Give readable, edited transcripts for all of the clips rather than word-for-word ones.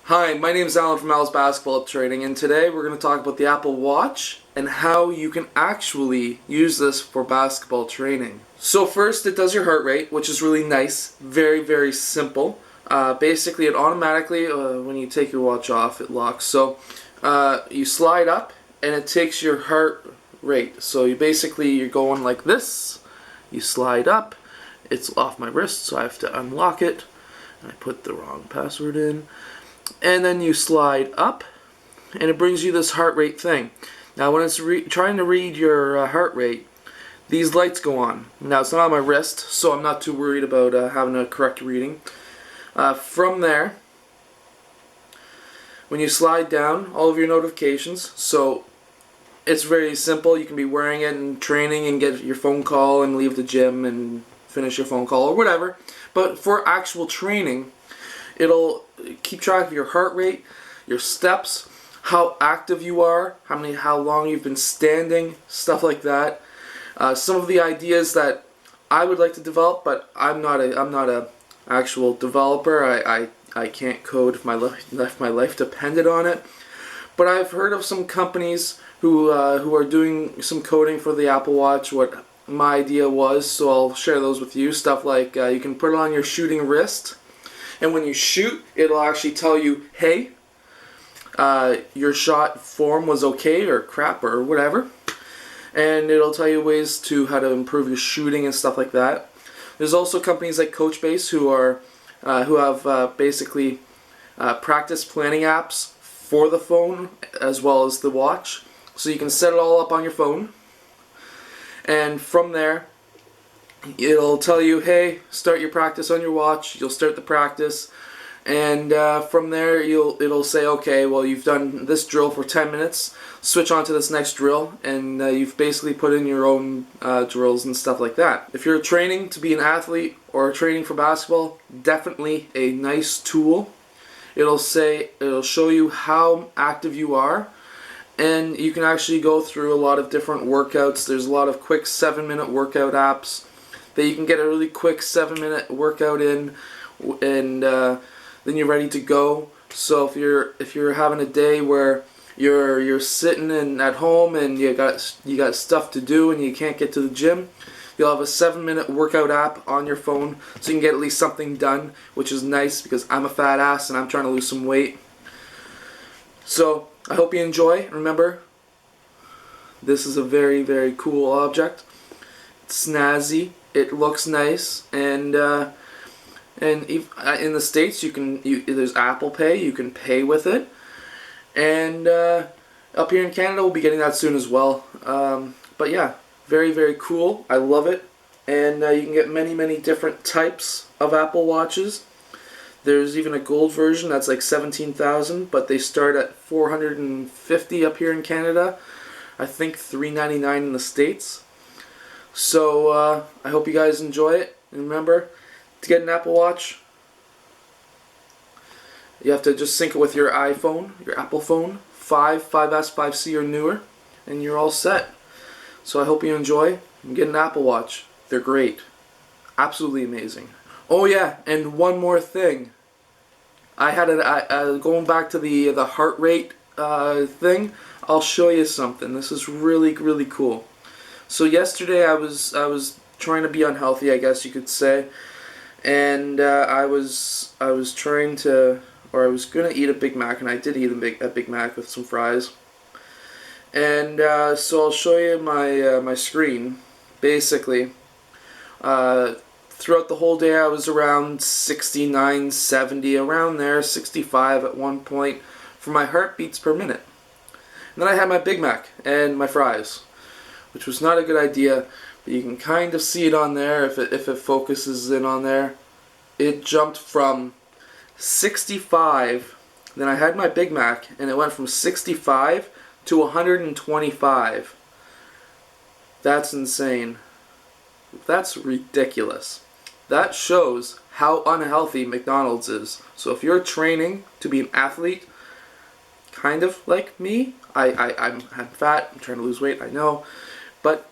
Hi, my name is Alan from Al's Basketball Training, and today we're going to talk about the Apple Watch and how you can actually use this for basketball training. So first, it does your heart rate, which is really nice. Very, very simple. Basically, it automatically, when you take your watch off, it locks. So you slide up, and it takes your heart rate. So you're going like this. You slide up. It's off my wrist, so I have to unlock it. I put the wrong password in. And then you slide up, and it brings you this heart rate thing. Now when it's trying to read your heart rate, these lights go on. Now it's not on my wrist, so I'm not too worried about having a correct reading. From there, when you slide down, all of your notifications, so it's very simple. You can be wearing it in training and get your phone call and leave the gym and finish your phone call or whatever. But for actual training, it'll keep track of your heart rate, your steps, how active you are, how long you've been standing, stuff like that. Some of the ideas that I would like to develop, but I'm not a actual developer. I can't code if my life depended on it. But I've heard of some companies who are doing some coding for the Apple Watch. What my idea was, so I'll share those with you. Stuff like you can put it on your shooting wrist. And when you shoot, it'll actually tell you, hey, your shot form was okay or crap or whatever. And it'll tell you ways to how to improve your shooting and stuff like that. There's also companies like Coachbase who have basically practice planning apps for the phone as well as the watch. So you can set it all up on your phone. And from there, it'll tell you, hey, start your practice on your watch. You'll start the practice, and from there it'll say, okay, well, you've done this drill for 10 minutes, switch on to this next drill, and you've basically put in your own drills and stuff like that. If you're training to be an athlete or training for basketball, definitely a nice tool. It'll show you how active you are, and you can actually go through a lot of different workouts. There's a lot of quick 7-minute workout apps that you can get a really quick 7-minute workout in, and then you're ready to go. So if you're having a day where you're sitting at home and you got stuff to do and you can't get to the gym, you'll have a 7-minute workout app on your phone, so you can get at least something done, which is nice because I'm a fat ass and I'm trying to lose some weight. So I hope you enjoy. Remember, this is a very, very cool object. It's snazzy. It looks nice, and in the States there's Apple Pay. You can pay with it, and up here in Canada we'll be getting that soon as well. But yeah, very, very cool. I love it, and you can get many, many different types of Apple Watches. There's even a gold version that's like 17,000, but they start at 450 up here in Canada. I think $399 in the States. So I hope you guys enjoy it. And remember, to get an Apple Watch, you have to just sync it with your iPhone, your Apple phone, 5S, 5C or newer, and you're all set. So I hope you enjoy and get an Apple Watch. They're great. Absolutely amazing. Oh yeah, and one more thing. I had going back to the heart rate thing. I'll show you something. This is really, really cool. So yesterday I was trying to be unhealthy, I guess you could say, and I was trying to, or I was gonna eat a Big Mac, and I did eat a Big Mac with some fries. And so I'll show you my screen. Basically, throughout the whole day I was around 69, 70, around there, 65 at one point for my heartbeats per minute. And then I had my Big Mac and my fries, which was not a good idea, but you can kind of see it on there if it focuses in on there. It jumped from 65, then I had my Big Mac, and it went from 65 to 125. That's insane. That's ridiculous. That shows how unhealthy McDonald's is. So if you're training to be an athlete, kind of like me, I'm fat, I'm trying to lose weight, I know, but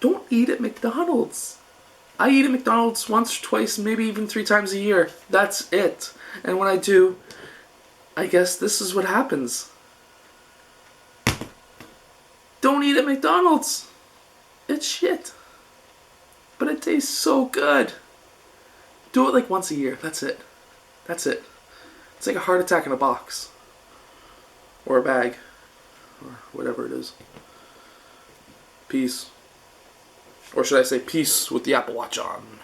don't eat at McDonald's. I eat at McDonald's once, twice, maybe even 3 times a year. That's it. And when I do, I guess this is what happens. Don't eat at McDonald's. It's shit. But it tastes so good. Do it like once a year. That's it. That's it. It's like a heart attack in a box. Or a bag. Or whatever it is. Peace. Or should I say peace with the Apple Watch on?